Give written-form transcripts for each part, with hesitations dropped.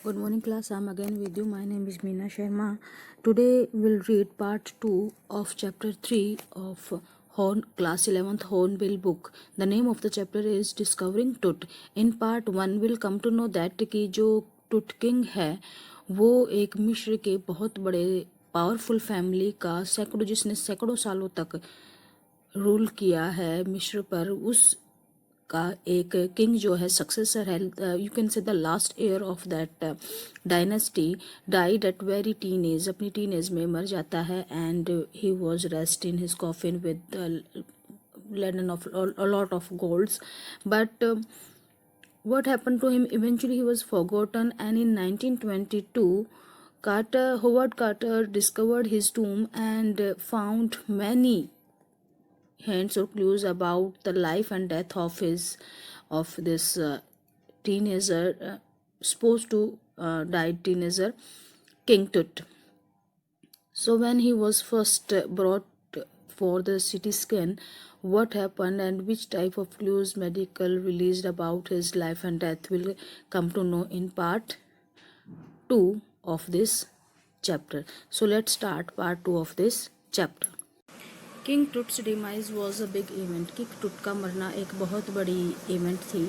Good morning class, I'm again with you. My name is Meena Sharma. Today we'll read part 2 of chapter 3 of Horn class 11th Hornbill book. The name of the chapter is Discovering Tut. In part 1 we'll come to know that कि जो टुट king है वो एक मिस्र के बहुत बड़े पावरफुल फैमिली का जिसने सैकड़ों सालों तक रूल किया है मिस्र पर, उस का एक किंग जो है सक्सेसर है, you can say the last year of that dynasty, died at very teen age, अपनी टीन एज में मर जाता है. And he was rest in his coffin with laden of a lot of golds, but what happened to him? Eventually he was forgotten, and in 1922 Howard Carter discovered his tomb and found many hints or clues about the life and death of this teenager, supposed to died teenager, King Tut. So when he was first brought for the CT scan, what happened and which type of clues medical released about his life and death will come to know in part 2 of this chapter. So let's start part 2 of this chapter. King Tut's demise was a big event. King Tut का मरना एक बहुत बड़ी event थी,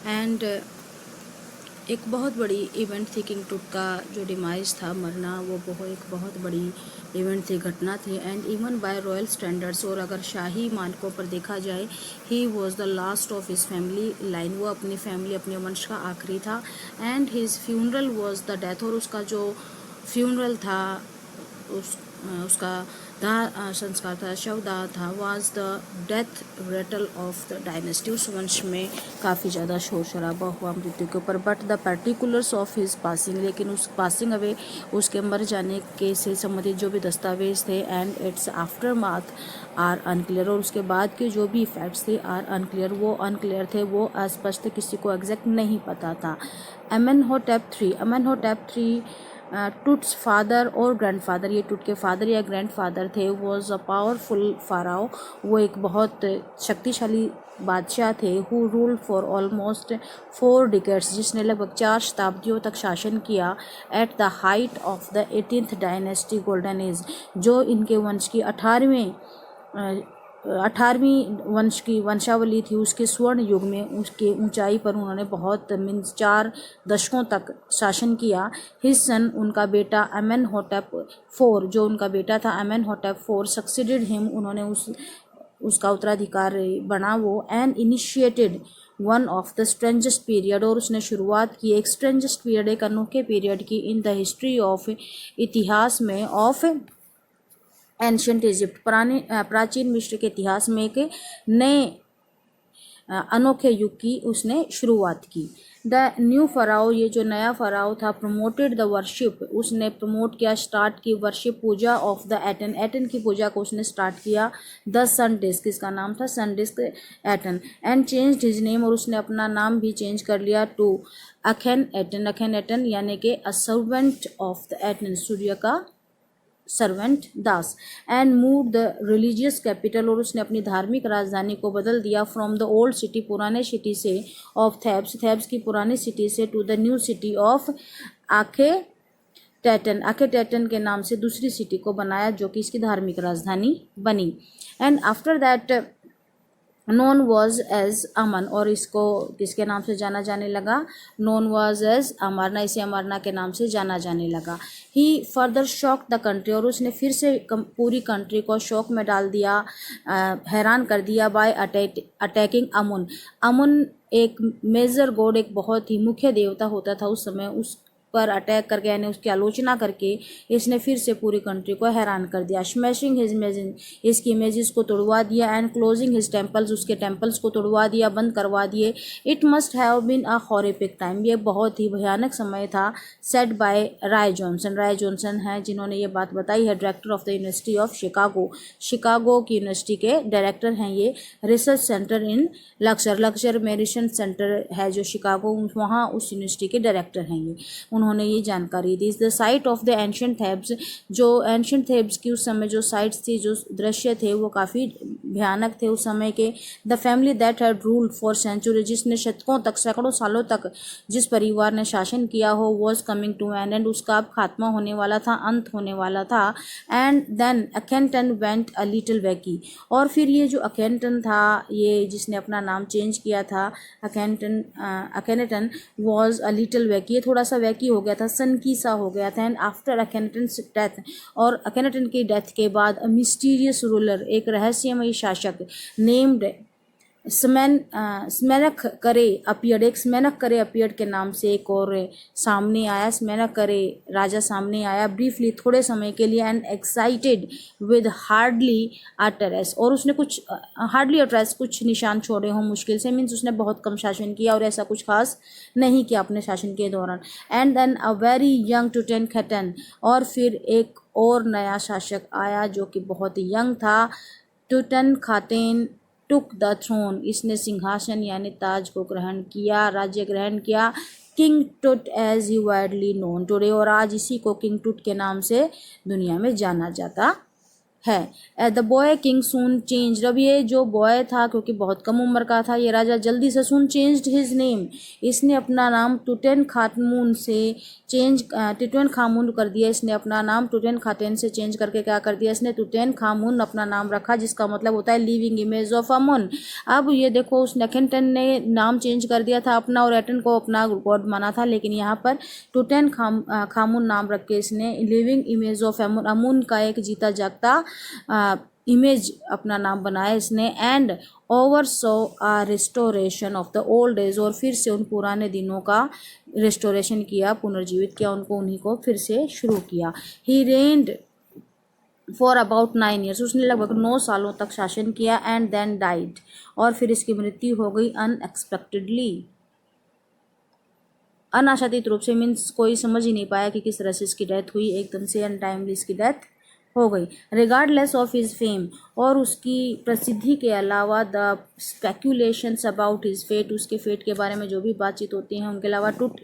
and एक बहुत बड़ी event थी. किंग टुट का जो डिमाइज था, मरना, वो एक बहुत बड़ी इवेंट थी, घटना थी. And even bye royal standards, और अगर शाही मानकों पर देखा जाए, he was the last of his family line. वो अपनी फैमिली, अपने वंश का आखिरी था. And his funeral was the death, और उसका जो फ्यूनरल था, उसका दाह संस्कार था, शवदाह था, was the death Ratle of the dynasty. उस वंश में काफ़ी ज़्यादा शोर शराबा हुआ मृत्यु के ऊपर. But the particulars of his passing, लेकिन उस पासिंग अवे, उसके मर जाने के से संबंधित जो भी दस्तावेज थे, and its aftermath are unclear, और उसके बाद के जो भी फैक्ट्स थे आर अनक्लियर, वो अनक्लियर थे, वो अस्पष्ट, किसी को एग्जैक्ट नहीं पता था. अमेनहोटेप III टुट्स फादर और ग्रैंडफादर, ये टुट के फादर या ग्रैंडफादर थे, वॉज अ पावरफुल फाराओ. वो एक बहुत शक्तिशाली बादशाह थे. Who ruled for almost 4 decades, जिसने लगभग 4 शताब्दियों तक शासन किया. At the height of the 18th dynasty golden age, जो इनके वंश की 18वीं वंश की वंशावली थी, उसके स्वर्ण युग में, उसके ऊंचाई पर उन्होंने बहुत मीन्स 4 दशकों तक शासन किया. हिज सन, उनका बेटा अमेनहोटेप IV, जो उनका बेटा था अमेनहोटेप IV, सक्सीडेड हिम, उन्होंने उसका उत्तराधिकारी बना वो. And initiated one of the strangest period, और उसने शुरुआत की एक स्ट्रेंजेस्ट पीरियड, एक अनोखे पीरियड की, इन द हिस्ट्री ऑफ, इतिहास में, ऑफ एंशंट इजिप्ट, प्राचीन मिस्र के इतिहास में एक नए अनोखे युग की उसने शुरुआत की. द न्यू फराओ, ये जो नया फराओ था, प्रमोटेड द वर्शिप, उसने प्रमोट किया, स्टार्ट की वर्शिप, पूजा ऑफ द एटन की पूजा को उसने स्टार्ट किया. द सन डिस्क, इसका नाम था sun disc Aten. And changed his name, और उसने अपना नाम भी चेंज कर लिया टू अखेन एटन, यानी कि a servant of the Aten, सूर्य का सर्वेंट, दास. And move the religious capital, और उसने अपनी धार्मिक राजधानी को बदल दिया. फ्रॉम द ओल्ड सिटी, पुराने सिटी से, ऑफ थेब्स की पुरानी सिटी से, to the new city of Akhetaten के नाम से दूसरी सिटी को बनाया, जो कि इसकी धार्मिक राजधानी बनी. And after that known was as Amun, और इसको किसके नाम से जाना जाने लगा? नोन वॉज एज अमरना, इसे अमरना के नाम से जाना जाने लगा. ही फर्दर शॉक द कंट्री, और उसने फिर से पूरी कंट्री को शॉक में डाल दिया, हैरान कर दिया. Bye attacking Amun. अमुन एक मेजर गॉड, एक बहुत ही मुख्य देवता होता था उस समय, उस पर अटैक करके, यानी उसकी आलोचना करके, इसने फिर से पूरी कंट्री को हैरान कर दिया. स्मैशिंग हिज इमेजिन, इसकी इमेजेस को तोड़वा दिया. एंड क्लोजिंग हिज टेम्पल्स, उसके टेम्पल्स को तोड़वा दिया, बंद करवा दिए. It must have been a horrific time, ये बहुत ही भयानक समय था. सेड बाय राय जॉनसन हैं जिन्होंने ये बात बताई है, director of the university of Chicago की यूनिवर्सिटी के डायरेक्टर हैं ये. रिसर्च सेंटर इन लक्सर में रिसर्च सेंटर है जो शिकागो, वहाँ उस यूनिवर्सिटी के डायरेक्टर हैं ये. उन्होंने ये जानकारी दी। The site of the ancient Thebes, जो एंशियंट थेब्स की उस समय जो साइट्स थी, जो दृश्य थे, वो काफ़ी भयानक थे उस समय के। The family that had ruled for century, जिसने शतकों तक, सैकड़ों सालों तक जिस परिवार ने शासन किया हो, was coming to an end, उसका अब खात्मा होने वाला था, अंत होने वाला था। And then Akhenaten went a little wacky, और फिर ये जो अकेनटन था, ये जिसने अपना नाम चेंज किया था, अकेनटन वॉज अ लिटिल वैकी, ये थोड़ा सा वैकी हो गया था, सनकी सा हो गया था। एंड आफ्टर अकेनटन्स डेथ, और अकेनटन की डेथ के बाद, अ मिस्टीरियस रूलर, एक रहस्यमयी शासक, नेम्ड स्मेनक करे अपियड, एक स्मेनक करे अपियड के नाम से एक और सामने आया, स्मेनक करे राजा सामने आया, ब्रीफली, थोड़े समय के लिए, and excited with hardly a trace, और उसने कुछ हार्डली अ ट्रेस, कुछ निशान छोड़े हों मुश्किल से, मीन्स उसने बहुत कम शासन किया और ऐसा कुछ खास नहीं किया अपने शासन के दौरान। And then a very young Tutankhamun, और फिर एक और नया शासक आया जो कि बहुत यंग था, टुटेनखामेन टुक द थ्रोन, इसने सिंहासन यानी ताज को ग्रहण किया, राज्य ग्रहण किया। King Tut as he widely known today, और आज इसी को किंग टुट के नाम से दुनिया में जाना जाता है। The boy king soon change, अब ये जो बॉय था, क्योंकि बहुत कम उम्र का था ये राजा, जल्दी से सून चेंज्ड हिज नेम, इसने अपना नाम टुटेनखामुन से चेंज, टुटेनखामुन कर दिया इसने अपना नाम, टुटेनखामेन से चेंज करके क्या कर दिया इसने, टुटेनखामुन अपना नाम रखा, जिसका मतलब होता है लिविंग इमेज ऑफ अमुन। अब ये देखो, उस अकेनटन ने नाम चेंज कर दिया था अपना, और एटन को अपना गॉड माना था, लेकिन यहाँ पर टुटेनखामुन नाम रख के इसने living image of Amun, Amun का एक जीता जागता इमेज अपना नाम बनाया इसने। And oversaw a restoration of the old age, और फिर से उन पुराने दिनों का रिस्टोरेशन किया, पुनर्जीवित किया उनको, उन्हीं को फिर से शुरू किया। ही रेन्ड फॉर अबाउट 9 ईयर्स, उसने लगभग 9 सालों तक शासन किया। एंड देन डाइड, और फिर इसकी मृत्यु हो गई अनएक्सपेक्टेडली, अनाशातीत रूप से, मीन्स कोई समझ ही नहीं पाया कि किस तरह से इसकी डेथ हुई, एकदम से अनटाइमली इसकी डेथ हो गई। रिगार्डलेस ऑफ हिज फेम, और उसकी प्रसिद्धि के अलावा, the speculations about his fate, उसके फेट के बारे में जो भी बातचीत होती हैं उनके अलावा, टुट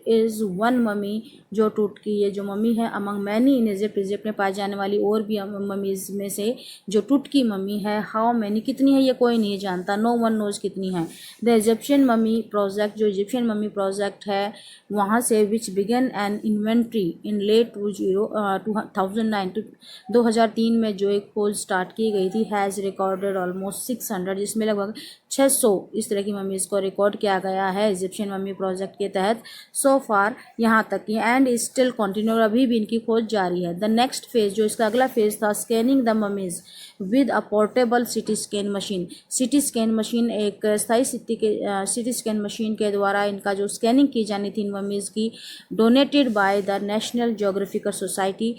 इज़ वन ममी, जो टुट की ये जो मम्मी है, among many in Egypt, Egypt में पाई जाने वाली और भी ममीज में से जो टुट की मम्मी है। हाउ मैनी, कितनी है ये कोई नहीं जानता, नो वन नोज कितनी है। द इजिप्शियन मम्मी प्रोजेक्ट, जो इजिप्शियन मम्मी प्रोजेक्ट है वहाँ से, which began an inventory in late 2009, 2003 में जो एक खोज स्टार्ट की गई थी, हैज़ रिकॉर्डेड ऑलमोस्ट 600, जिसमें लगभग 600 इस तरह की मम्मीज को रिकॉर्ड किया गया है इजिप्शियन मम्मी प्रोजेक्ट के तहत, सो फार यहाँ तक की। एंड स्टिल कंटिन्यू, अभी भी इनकी खोज जारी है। द नेक्स्ट फेज, जो इसका अगला फेज था, scanning the mummies with a portable CT scan machine, CT scan machine, एक स्थायी सिटी स्कैन मशीन के द्वारा इनका जो स्कैनिंग की जानी थी इन ममीज की, donated by the national geographical society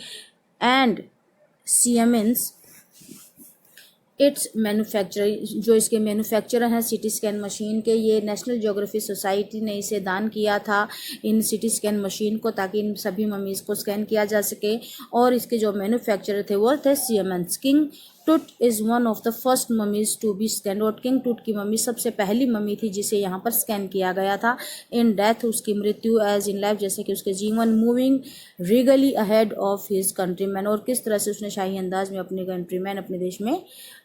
and CMS it's manufacture, जो इसके मैन्युफैक्चरर हैं सिटी स्कैन मशीन के, ये नेशनल ज्योग्राफी सोसाइटी ने इसे दान किया था इन सिटी स्कैन मशीन को, ताकि इन सभी ममीज़ को स्कैन किया जा सके। और इसके जो मैन्युफैक्चरर थे वो थे CMS. King Tut is one of the first mummies to be scan, और किंग टुट की मम्मी सबसे पहली मम्मी थी जिसे यहाँ पर स्कैन किया गया था। इन डेथ, उसकी मृत्यु, एज इन लाइफ, जैसे कि उसके जीवन, moving regally ahead of his countryman, और किस तरह से उसने शाही अंदाज में अपने कंट्रीमैन, अपने देश में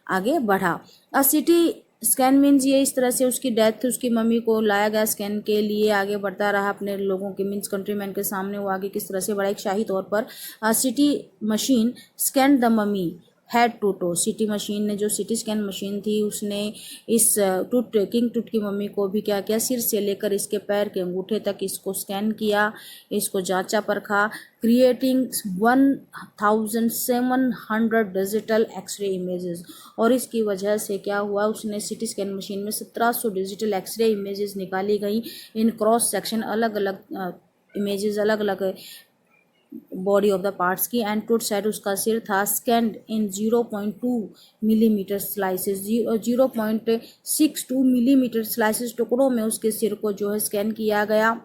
आगे बढ़ा। अ सिटी स्कैन मीन्स ये इस तरह से उसकी डेथ, उसकी मम्मी को लाया गया स्कैन के लिए, आगे बढ़ता रहा अपने लोगों के मीन्स कंट्रीमैन के सामने, वो आगे किस तरह से बढ़ा एक शाही तौर पर। CT machine scan the mummy head to toe, CT machine ने, जो सिटी स्कैन मशीन थी, उसने इस किंग टुट की मम्मी को भी क्या किया, सिर से लेकर इसके पैर के अंगूठे तक इसको स्कैन किया, इसको जांचा परखा, क्रिएटिंग 1700 डिजिटल एक्सरे इमेजेस, और इसकी वजह से क्या हुआ, उसने सिटी स्कैन मशीन में 1700 डिजिटल एक्सरे इमेजेस निकाली गई इन क्रॉस सेक्शन, अलग अलग इमेजेस, अलग अलग बॉडी ऑफ द पार्ट्स की। एंड टुट साइड, उसका सिर था, स्कैंड इन 0.2 मिलीमीटर स्लाइसेस, 0.62 मिलीमीटर स्लाइसेस टुकड़ों में उसके सिर को जो है स्कैन किया गया,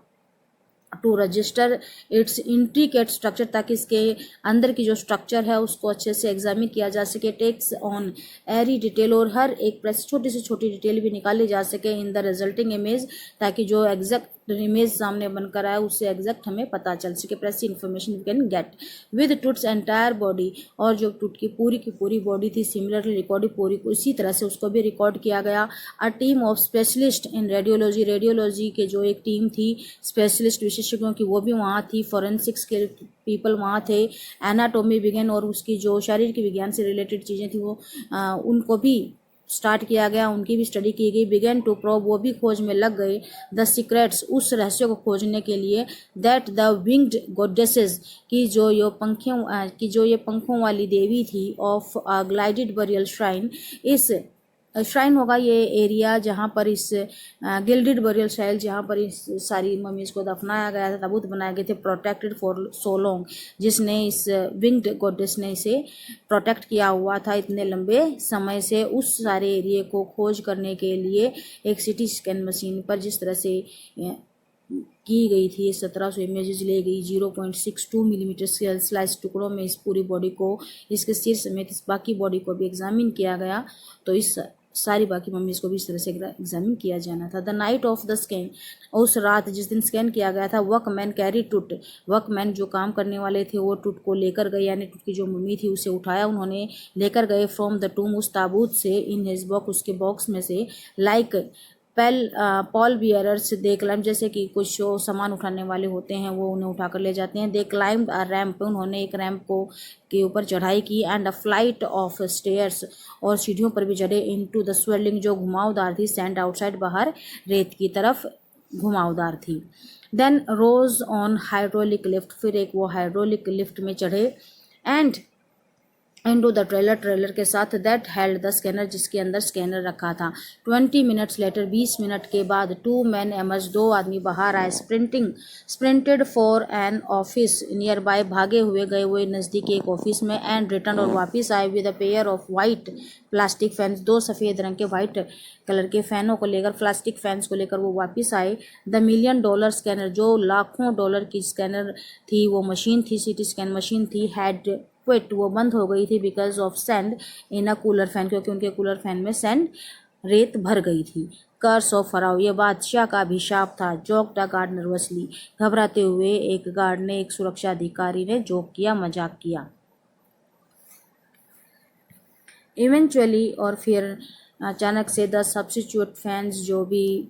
to register its intricate structure, ताकि इसके अंदर की जो स्ट्रक्चर है उसको अच्छे से एग्जामिन किया जा सके, टेक्स ऑन एरी डिटेल, और हर एक छोटी से छोटी डिटेल भी निकाली जा सके इन द रिजल्टिंग इमेज, ताकि जो एग्जैक्ट इमेज सामने बनकर आए उससे एग्जैक्ट हमें पता चल सके, press information we can get with Tut's entire body. और जो टूट की पूरी बॉडी थी सिमिलरली रिकॉर्ड, पूरी इसी तरह से उसको भी रिकॉर्ड किया गया। A team of specialist in radiology, radiology के जो एक टीम थी स्पेशलिस्ट विशेषज्ञों की वो भी वहाँ थी, फॉरेंसिक्स के पीपल वहाँ थे, एनाटोमी विज्ञान और उसकी जो शारीरिक विज्ञान से रिलेटेड चीज़ें थी वो उनको भी स्टार्ट किया गया, उनकी भी स्टडी की गई। बिगेन टू प्रोब, वो भी खोज में लग गए। द सीक्रेट्स, उस रहस्य को खोजने के लिए। दैट द विंग्ड गॉडेसेस, की जो ये पंखों वाली देवी थी, of a glided burial shrine, इस श्राइन होगा ये एरिया जहाँ पर इस गिल्डेड बरियल शाइल जहाँ पर इस सारी ममीज को दफनाया गया था, ताबूत बनाए गए थे, प्रोटेक्टेड फॉर सो लॉन्ग, जिसने इस विंग्ड गॉडेस ने इसे प्रोटेक्ट किया हुआ था इतने लंबे समय से। उस सारे एरिया को खोज करने के लिए एक सिटी स्कैन मशीन पर जिस तरह से की गई थी 1700 इमेजेस ले गई, 0.62 मिलीमीटर स्लाइस टुकड़ों में इस पूरी बॉडी को, इसके सिर समेत इस बाकी बॉडी को भी एग्जामिन किया गया। तो इस सारी बाकी मम्मीज को भी इस तरह से एग्जामिन किया जाना था। The night of the scan, उस रात जिस दिन स्कैन किया गया था, वर्कमैन कैरी टूट, वर्कमैन जो काम करने वाले थे वो टूट को लेकर गए, यानी टूट की जो मम्मी थी उसे उठाया उन्होंने, लेकर गए फ्रॉम द टूम, उस ताबूत से, इन हिज बॉक्स, उसके बॉक्स में से, लाइक पॉल बियरर्स दे क्लाइम, जैसे कि कुछ जो सामान उठाने वाले होते हैं वो उन्हें उठाकर ले जाते हैं। दे क्लाइम्ड अ रैंप, उन्होंने एक रैंप को के ऊपर चढ़ाई की। And a flight of stairs, और सीढ़ियों पर भी चढ़े। इनटू द स्वेलिंग, जो घुमावदार थी, सैंड आउटसाइड, बाहर रेत की तरफ घुमावदार थी। Then rose on hydraulic lift, फिर एक वो हाइड्रोलिक लिफ्ट में चढ़े। एंड इनटू द ट्रेलर के साथ, दैट हेल्ड द स्कैनर, जिसके अंदर स्कैनर रखा था। 20 मिनट्स लेटर, 20 मिनट के बाद, 2 मैन एमर्ज, 2 आदमी बाहर आए। Sprinted for an office nearby, भागे हुए गए वो नज़दीक एक ऑफिस में। एंड रिटर्न, और वापस आए, with a pair of white plastic fans, 2 सफ़ेद रंग के वाइट कलर के फैनों को लेकर, प्लास्टिक फैंस को लेकर वो वापस आए। द $1 मिलियन स्कैनर, जो लाखों डॉलर की स्कैनर थी, वो मशीन थी, सिटी स्कैन मशीन थी, हैड क्विट, वो बंद हो गई थी, because of sand in a cooler fan, क्योंकि उनके कूलर फैन में सैंड रेत भर गई थी। कर्स ऑफ फराओ, ये बादशाह का अभिशाप था। जोक द गार्ड नर्वसली, घबराते हुए एक गार्ड ने, एक सुरक्षा अधिकारी ने जोक किया, मजाक किया। इवेंचुअली, और फिर अचानक से, द सब्स्टिट्यूट फैंस, जो भी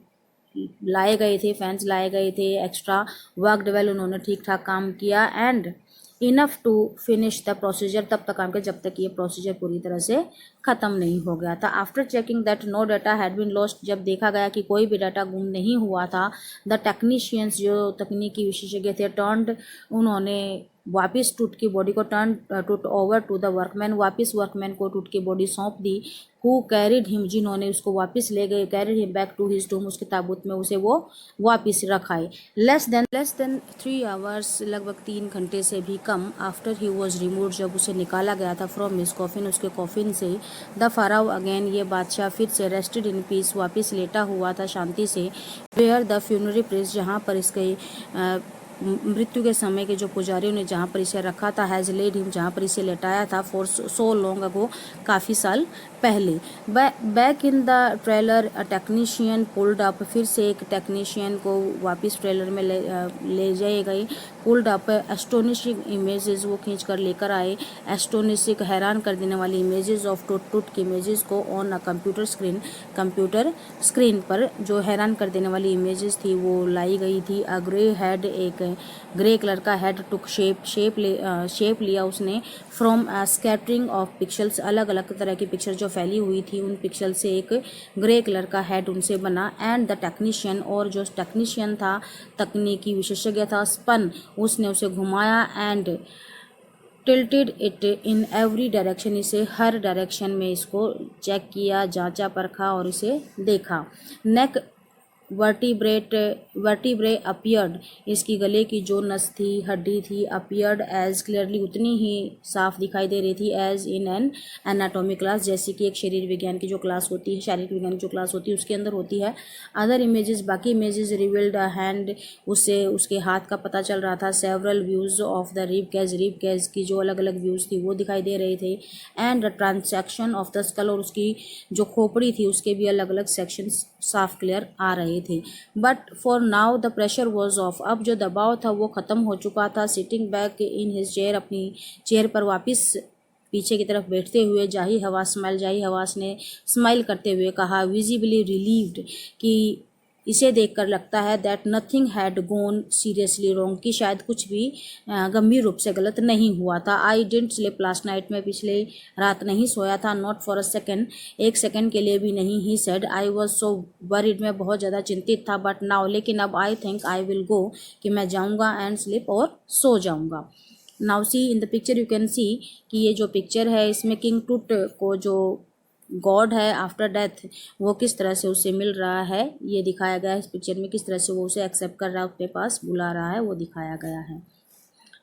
लाए गए थे, फैंस लाए गए थे एक्स्ट्रा, वर्कड वेल, उन्होंने ठीक ठाक काम किया। And enough to finish the procedure, तब तक काम किया जब तक ये प्रोसीजर पूरी तरह से ख़त्म नहीं हो गया था। After checking that no data had been lost, जब देखा गया कि कोई भी डाटा गुम नहीं हुआ था, द टेक्नीशियंस, जो तकनीकी विशेषज्ञ थे, टर्न्ड, उन्होंने वापस टूट की बॉडी को टूट ओवर टू द वर्कमैन, वापस वर्कमैन को टूट की बॉडी सौंप दी। हु कैरिड हिम, जिन्होंने उसको वापस ले गए, carried him back to his tomb, उसके ताबूत में उसे वो वापस रखाए। लेस देन 3 आवर्स, लगभग 3 घंटे से भी कम, आफ्टर ही वॉज रिमूव्ड, जब उसे निकाला गया था फ्रॉम हिज कॉफिन, उसके कॉफिन से। द फाराओ अगेन, ये बादशाह फिर से, रेस्टेड इन पीस, वापस लेटा हुआ था शांति से। वेयर द फ्यूनरी प्रेस, जहाँ पर इसके मृत्यु के समय के जो पुजारियों ने जहाँ पर इसे रखा था, हैज़ लेड हिम, जहाँ पर इसे लेटाया था, फॉर सो लॉन्ग अगो, काफ़ी साल पहले। Back in the trailer, a technician pulled up, फिर से एक टेक्नीशियन को वापस ट्रेलर में ले जाए गए। पुल्ड अप एस्टोनिशिंग इमेजेस, वो खींच कर लेकर आए, एस्टोनिशिंग, हैरान कर देने वाली इमेजेस ऑफ टूट की इमेजेस को, ऑन अ कंप्यूटर स्क्रीन पर जो हैरान कर देने वाली इमेजेस थी वो लाई गई थी। अ ग्रे हेड, एक ग्रे कलर का हेड टुक शेप लिया उसने, from a scattering of pixels, अलग अलग तरह की पिक्चर जो फैली हुई थी उन पिक्सल से एक ग्रे कलर का हेड उनसे बना। एंड द टेक्नीशियन, और जो टेक्नीशियन था, तकनीकी विशेषज्ञ था, स्पन, उसने उसे घुमाया। And tilted it in every direction, इसे हर डायरेक्शन में इसको चेक किया, जांचा परखा और इसे देखा। नेक वर्टिब्रे अपीयर्ड, इसकी गले की जो नस थी, हड्डी थी, अपीयर्ड एज क्लियरली, उतनी ही साफ दिखाई दे रही थी, as in an anatomy class, जैसे कि एक शरीर विज्ञान की जो क्लास होती है, शारीरिक विज्ञान की जो क्लास होती है उसके अंदर होती है। अदर इमेजेस, बाकी इमेजेस, रिवील्ड अ हैंड, उससे उसके हाथ का पता चल रहा था। Several views of the rib cage की जो अलग अलग व्यूज़ थी वो दिखाई दे रहे थे। And the transaction of the skull, और उसकी जो खोपड़ी थी उसके भी अलग अलग सेक्शंस साफ क्लियर आ रहे रहे थे। But for now the pressure was of. अब जो दबाव था वो ख़त्म हो चुका था। Sitting back in his chair, अपनी चेयर पर वापस पीछे की तरफ बैठते हुए जाही हवास ने स्माइल करते हुए कहा, विजिबली रिलीव्ड, कि इसे देखकर लगता है that nothing had gone seriously wrong, कि शायद कुछ भी गंभीर रूप से गलत नहीं हुआ था। I didn't sleep last night, मैं पिछले रात नहीं सोया था। नॉट फॉर अ सेकेंड, एक सेकेंड के लिए भी नहीं। He said, I was so worried, मैं बहुत ज़्यादा चिंतित था। बट नाउ, लेकिन अब, I think I will go, कि मैं जाऊँगा, एंड स्लीप, और सो जाऊँगा। Now see in the picture you can see, कि ये जो पिक्चर है इसमें किंग टूट को जो गॉड है आफ्टर डेथ, वो किस तरह से उससे मिल रहा है ये दिखाया गया है इस पिक्चर में। किस तरह से वो उसे एक्सेप्ट कर रहा है, अपने पास बुला रहा है, वो दिखाया गया है।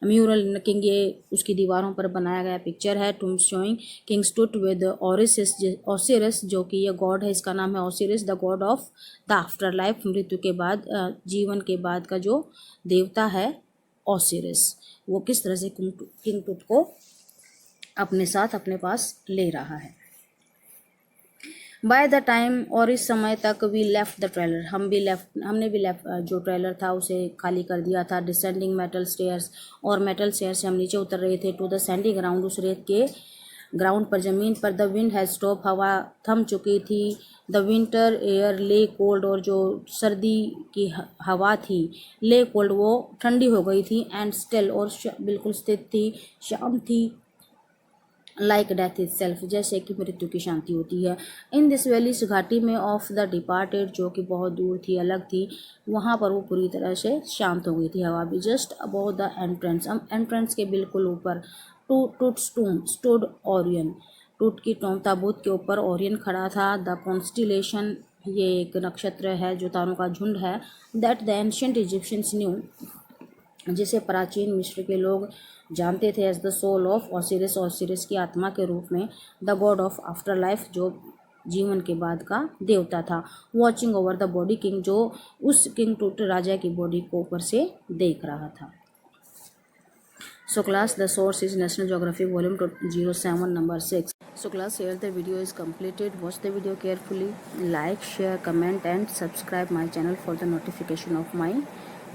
म्यूरल किंग, ये उसकी दीवारों पर बनाया गया पिक्चर है। टूम शोइंग किंग टूट विद ओसिरिस, जो कि ये गॉड है, इसका नाम है Osiris, the god of the after life, मृत्यु के बाद, जीवन के बाद का जो देवता है ओसिरिस, वो किस तरह से किंग टूट को अपने साथ अपने पास ले रहा है। बाय द टाइम, और इस समय तक, वी लेफ्ट द ट्रेलर, हमने भी लेफ्ट जो ट्रेलर था उसे खाली कर दिया था। डिसेंडिंग मेटल स्टेयर्स, और मेटल स्टेयर से हम नीचे उतर रहे थे। टू द सैंडी ग्राउंड, उस रेत के ग्राउंड पर, ज़मीन पर। द विंड हैज स्टॉप, हवा थम चुकी थी। द विंटर एयर ले कोल्ड, और जो सर्दी की हवा थी, ले कोल्ड, वो ठंडी हो गई थी। एंड स्टिल, और बिल्कुल स्थिर थी, शांत थी। लाइक डेथ इज सेल्फ, जैसे कि मृत्यु की शांति होती है। इन दिस वैली, इस घाटी में, ऑफ द डिपार्टेड, जो कि बहुत दूर थी, अलग थी, वहाँ पर वो पूरी तरह से शांत हो गई थी हवा भी। जस्ट अबव द एंट्रेंस, हम एंट्रेंस के बिल्कुल ऊपर, टूट्स टूम स्टूड ओरियन, टूट की टोम ताबूत के ऊपर ओरियन खड़ा था। द कॉन्स्टिलेशन, ये एक नक्षत्र है जो तारों का झुंड है। That the ancient Egyptians knew, जिसे प्राचीन मिस्र के लोग जानते थे as the soul of Osiris, Osiris की आत्मा के रूप में। The god of afterlife, जो जीवन के बाद का देवता था। Watching over the body king, जो उस किंग टूट राजा की बॉडी को ऊपर से देख रहा था। So class, the source is National Geographic Volume 07 number 6. So class, here the video is completed. Watch the video carefully. Like, share, comment and subscribe my channel for the notification of my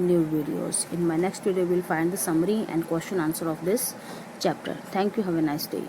new videos. In my next video, we will find the summary and question answer of this chapter. Thank you. Have a nice day.